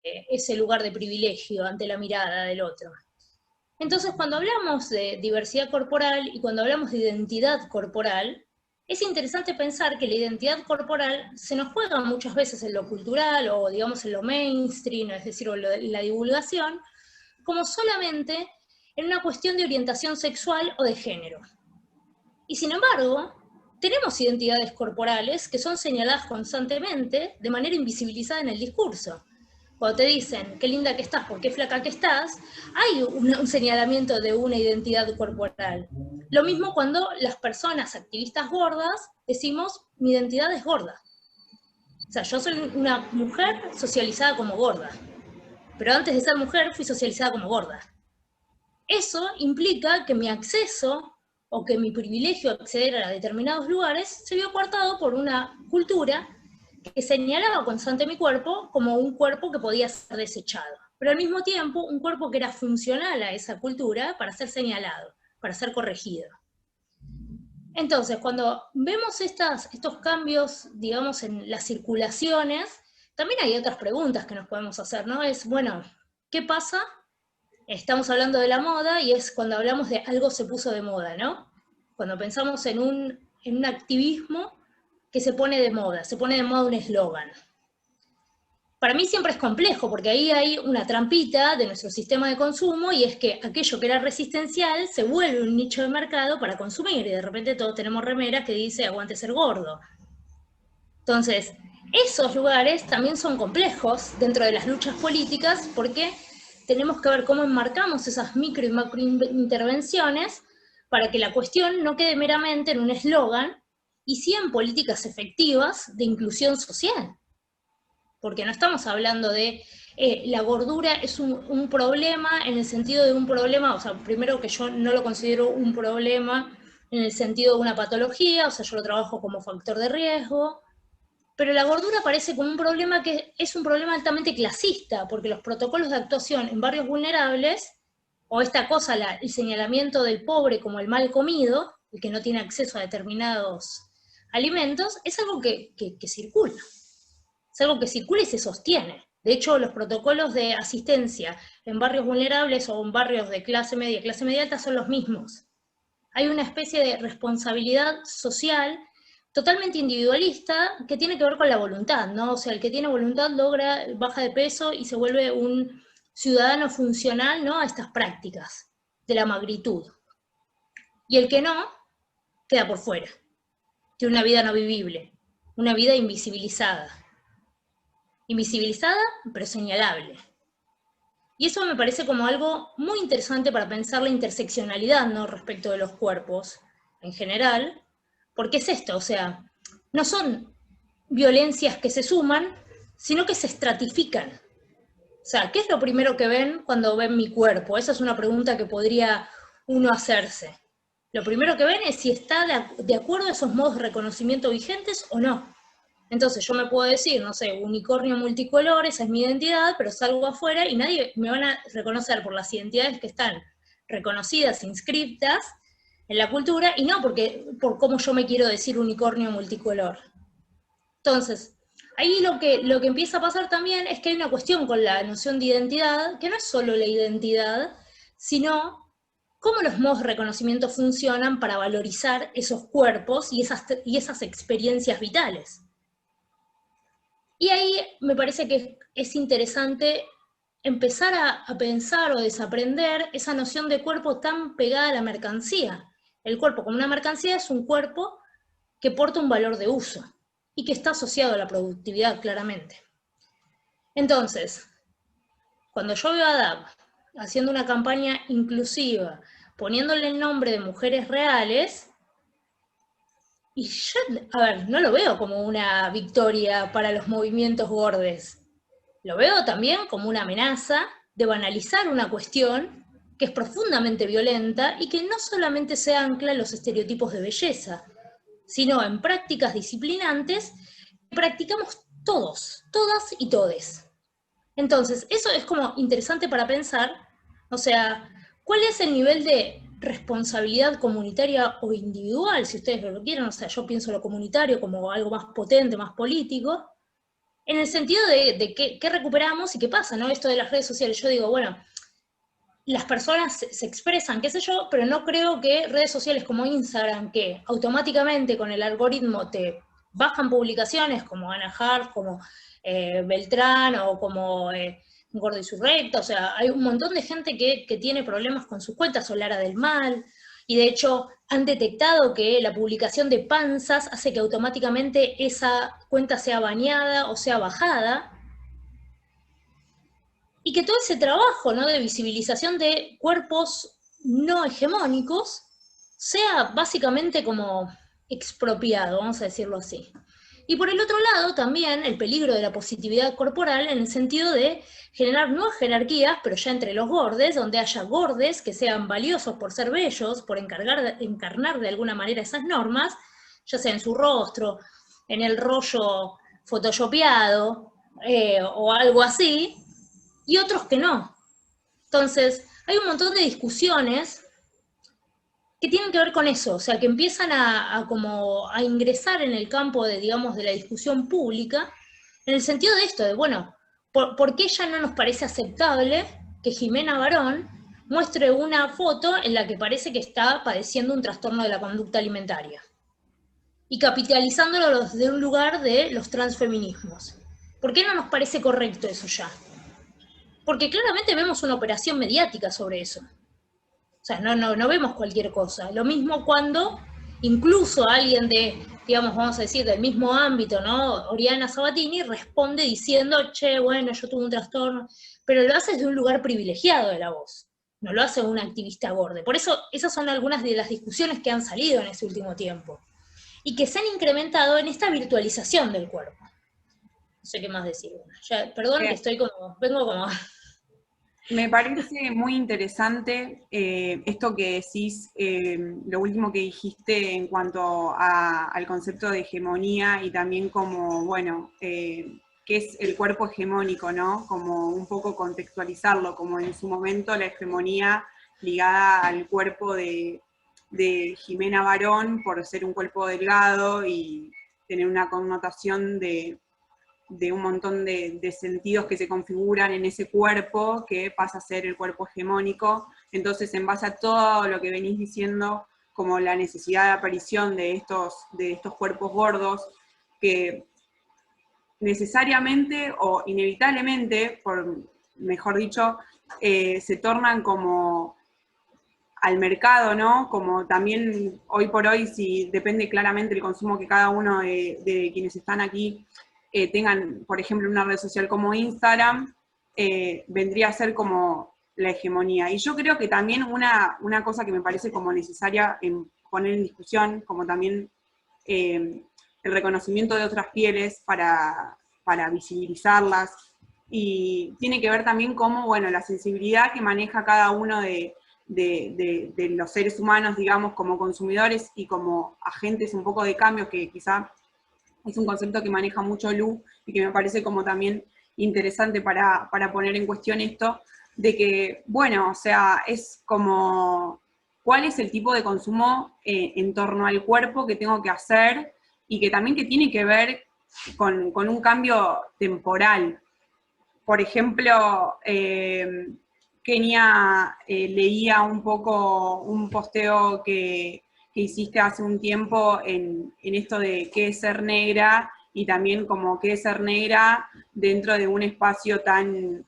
ese lugar de privilegio ante la mirada del otro. Entonces, cuando hablamos de diversidad corporal y cuando hablamos de identidad corporal, es interesante pensar que la identidad corporal se nos juega muchas veces en lo cultural o, digamos, en lo mainstream, es decir, en la divulgación, como solamente en una cuestión de orientación sexual o de género. Y sin embargo, tenemos identidades corporales que son señaladas constantemente de manera invisibilizada en el discurso. Cuando te dicen qué linda que estás, por qué flaca que estás, hay un señalamiento de una identidad corporal. Lo mismo cuando las personas activistas gordas decimos mi identidad es gorda. O sea, yo soy una mujer socializada como gorda, pero antes de ser mujer fui socializada como gorda. Eso implica que mi acceso o que mi privilegio a acceder a determinados lugares se vio coartado por una cultura que señalaba constante mi cuerpo como un cuerpo que podía ser desechado, pero al mismo tiempo un cuerpo que era funcional a esa cultura para ser señalado, para ser corregido. Entonces, cuando vemos estos cambios, digamos, en las circulaciones, también hay otras preguntas que nos podemos hacer, ¿no? Es, bueno, ¿qué pasa? Estamos hablando de la moda y es cuando hablamos de algo se puso de moda, ¿no? Cuando pensamos en un activismo que se pone de moda un eslogan. Para mí siempre es complejo, porque ahí hay una trampita de nuestro sistema de consumo y es que aquello que era resistencial se vuelve un nicho de mercado para consumir y de repente todos tenemos remeras que dice aguante ser gordo. Entonces, esos lugares también son complejos dentro de las luchas políticas porque tenemos que ver cómo enmarcamos esas micro y macro intervenciones para que la cuestión no quede meramente en un eslogan y sí en políticas efectivas de inclusión social. Porque no estamos hablando de la gordura es un problema en el sentido de un problema, o sea, primero que yo no lo considero un problema en el sentido de una patología, o sea, yo lo trabajo como factor de riesgo, pero la gordura parece como un problema que es un problema altamente clasista, porque los protocolos de actuación en barrios vulnerables, o esta cosa, el señalamiento del pobre como el mal comido, el que no tiene acceso a determinados alimentos, es algo que circula. Es algo que circula y se sostiene. De hecho, los protocolos de asistencia en barrios vulnerables o en barrios de clase media alta son los mismos. Hay una especie de responsabilidad social totalmente individualista que tiene que ver con la voluntad, ¿no? O sea, el que tiene voluntad baja de peso y se vuelve un ciudadano funcional, ¿no?, a estas prácticas de la magnitud. Y el que no, queda por fuera. Tiene una vida no vivible, una vida invisibilizada. Invisibilizada, pero señalable. Y eso me parece como algo muy interesante para pensar la interseccionalidad, ¿no?, respecto de los cuerpos en general, porque es esto, o sea, no son violencias que se suman, sino que se estratifican. O sea, ¿qué es lo primero que ven cuando ven mi cuerpo? Esa es una pregunta que podría uno hacerse. Lo primero que ven es si está de acuerdo a esos modos de reconocimiento vigentes o no. Entonces yo me puedo decir, no sé, unicornio multicolor, esa es mi identidad, pero salgo afuera y nadie me van a reconocer por las identidades que están reconocidas, inscriptas en la cultura, y no por cómo yo me quiero decir unicornio multicolor. Entonces, ahí lo que empieza a pasar también es que hay una cuestión con la noción de identidad, que no es solo la identidad, sino cómo los modos de reconocimiento funcionan para valorizar esos cuerpos y esas experiencias vitales. Y ahí me parece que es interesante empezar a pensar o desaprender esa noción de cuerpo tan pegada a la mercancía. El cuerpo como una mercancía es un cuerpo que porta un valor de uso y que está asociado a la productividad claramente. Entonces, cuando yo veo a DAB haciendo una campaña inclusiva, poniéndole el nombre de mujeres reales, y yo, a ver, no lo veo como una victoria para los movimientos gordes. Lo veo también como una amenaza de banalizar una cuestión que es profundamente violenta y que no solamente se ancla en los estereotipos de belleza, sino en prácticas disciplinantes que practicamos todos, todas y todes. Entonces, eso es como interesante para pensar, o sea, ¿cuál es el nivel de responsabilidad comunitaria o individual, si ustedes lo quieren? O sea, yo pienso lo comunitario como algo más potente, más político, en el sentido de qué recuperamos y qué pasa, ¿no? Esto de las redes sociales. Yo digo, bueno, las personas se expresan, qué sé yo, pero no creo que redes sociales como Instagram, que automáticamente con el algoritmo te bajan publicaciones como Ana Hart, como Beltrán o como Gordo y su Recta, o sea, hay un montón de gente que tiene problemas con sus cuentas, o Lara del Mal, y de hecho han detectado que la publicación de panzas hace que automáticamente esa cuenta sea baneada o sea bajada, y que todo ese trabajo, ¿no?, de visibilización de cuerpos no hegemónicos sea básicamente como expropiado, vamos a decirlo así. Y por el otro lado, también el peligro de la positividad corporal en el sentido de generar nuevas jerarquías, pero ya entre los gordes, donde haya gordes que sean valiosos por ser bellos, por encarnar de alguna manera esas normas, ya sea en su rostro, en el rollo photoshopeado o algo así, y otros que no. Entonces, hay un montón de discusiones que tienen que ver con eso, o sea, que empiezan como a ingresar en el campo de, digamos, de la discusión pública, en el sentido de esto, de, bueno, ¿por qué ya no nos parece aceptable que Jimena Barón muestre una foto en la que parece que está padeciendo un trastorno de la conducta alimentaria? Y capitalizándolo desde un lugar de los transfeminismos. ¿Por qué no nos parece correcto eso ya? Porque claramente vemos una operación mediática sobre eso. O sea, no vemos cualquier cosa. Lo mismo cuando incluso alguien de, digamos, vamos a decir, del mismo ámbito, ¿no? Oriana Sabatini responde diciendo, che, bueno, yo tuve un trastorno, pero lo hace desde un lugar privilegiado de la voz. No lo hace un activista borde. Por eso, esas son algunas de las discusiones que han salido en este último tiempo. Y que se han incrementado en esta virtualización del cuerpo. No sé qué más decir. Ya, perdón que estoy como, vengo como... Me parece muy interesante esto que decís, lo último que dijiste en cuanto al concepto de hegemonía y también como, bueno, qué es el cuerpo hegemónico, ¿no? Como un poco contextualizarlo, como en su momento la hegemonía ligada al cuerpo de Jimena Barón por ser un cuerpo delgado y tener una connotación de un montón de sentidos que se configuran en ese cuerpo que pasa a ser el cuerpo hegemónico. Entonces, en base a todo lo que venís diciendo, como la necesidad de aparición de estos cuerpos gordos, que necesariamente o inevitablemente, mejor dicho, se tornan como al mercado, ¿no? Como también hoy por hoy, si depende claramente el consumo que cada uno de quienes están aquí tengan, por ejemplo, una red social como Instagram, vendría a ser como la hegemonía. Y yo creo que también una cosa que me parece como necesaria en poner en discusión, como también el reconocimiento de otras pieles para visibilizarlas, y tiene que ver también cómo, bueno, la sensibilidad que maneja cada uno de los seres humanos, digamos, como consumidores y como agentes un poco de cambio, que quizá es un concepto que maneja mucho Lu y que me parece como también interesante para poner en cuestión esto, de que, bueno, o sea, es como, ¿cuál es el tipo de consumo en torno al cuerpo que tengo que hacer? Y que también que tiene que ver con un cambio temporal. Por ejemplo, Kenia leía un poco un posteo que hiciste hace un tiempo en esto de qué es ser negra y también como qué es ser negra dentro de un espacio tan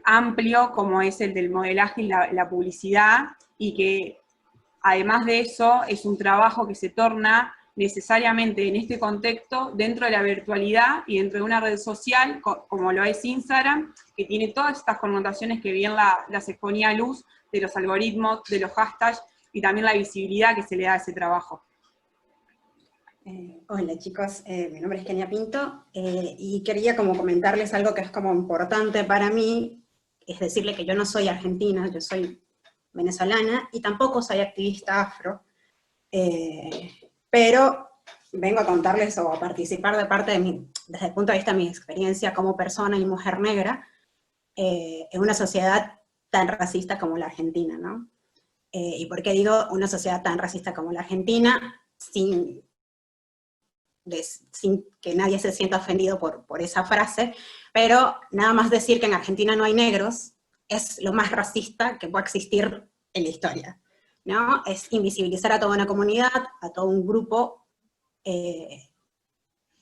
amplio como es el del modelaje y la publicidad, y que además de eso es un trabajo que se torna necesariamente en este contexto dentro de la virtualidad y dentro de una red social como lo es Instagram, que tiene todas estas connotaciones que bien las exponía a luz de los algoritmos, de los hashtags y también la visibilidad que se le da a ese trabajo. Hola chicos, mi nombre es Kenia Pinto y quería como comentarles algo que es como importante para mí, es decirle que yo no soy argentina, yo soy venezolana y tampoco soy activista afro, pero vengo a contarles o a participar de parte de desde el punto de vista de mi experiencia como persona y mujer negra en una sociedad tan racista como la Argentina, ¿no? ¿Y por qué digo una sociedad tan racista como la Argentina? Sin sin que nadie se sienta ofendido por esa frase, pero nada más decir que en Argentina no hay negros es lo más racista que puede existir en la historia, ¿no? Es invisibilizar a toda una comunidad, a todo un grupo que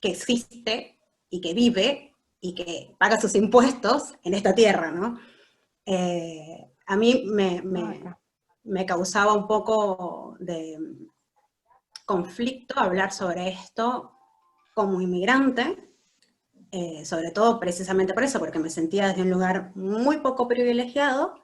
existe y que vive y que paga sus impuestos en esta tierra, ¿no? A mí me causaba un poco de conflicto hablar sobre esto como inmigrante, sobre todo precisamente por eso, porque me sentía desde un lugar muy poco privilegiado,